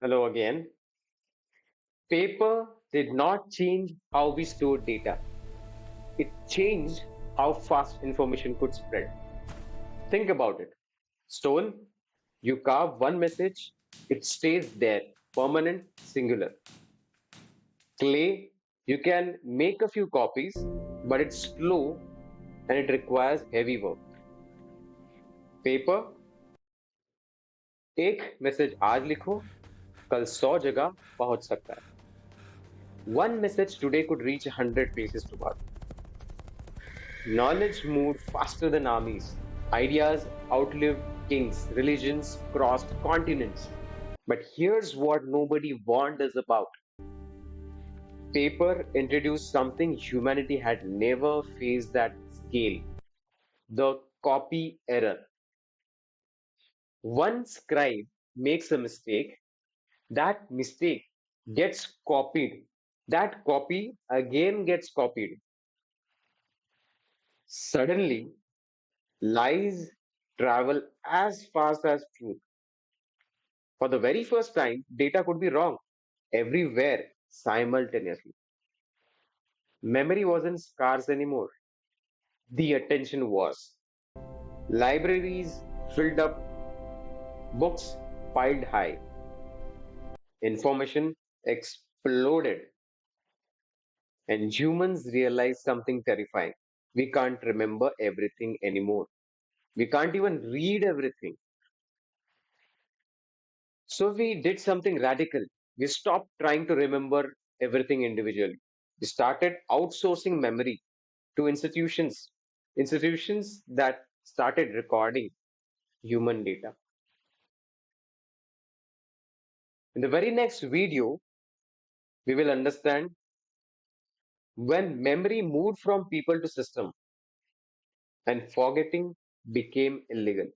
Hello again. Paper did not change how we stored data. It changed how fast information could spread. Think about it. Stone, you carve one message, it stays there, permanent, singular. Clay, you can make a few copies, but it's slow and it requires heavy work. Paper, एक message आज लिखो, कल 100 जगह पहुंच सकता है. One message today could reach 100 places tomorrow. Knowledge moved faster than armies. Ideas outlived kings. Religions crossed continents. But here's what nobody warned us about. Paper introduced something humanity had never faced at scale: the copy error. One scribe makes a mistake, that mistake gets copied. That copy again gets copied. Suddenly, lies travel as fast as truth. For the very first time, data could be wrong everywhere simultaneously. Memory wasn't scarce anymore. The attention was. Libraries filled up, books piled high, information exploded, and humans realized something terrifying. We can't remember everything anymore. We can't even read everything. So we did something radical. We stopped trying to remember everything individually. We started outsourcing memory to institutions that started recording human data. In the very next video, we will understand when memory moved from people to system and forgetting became illegal.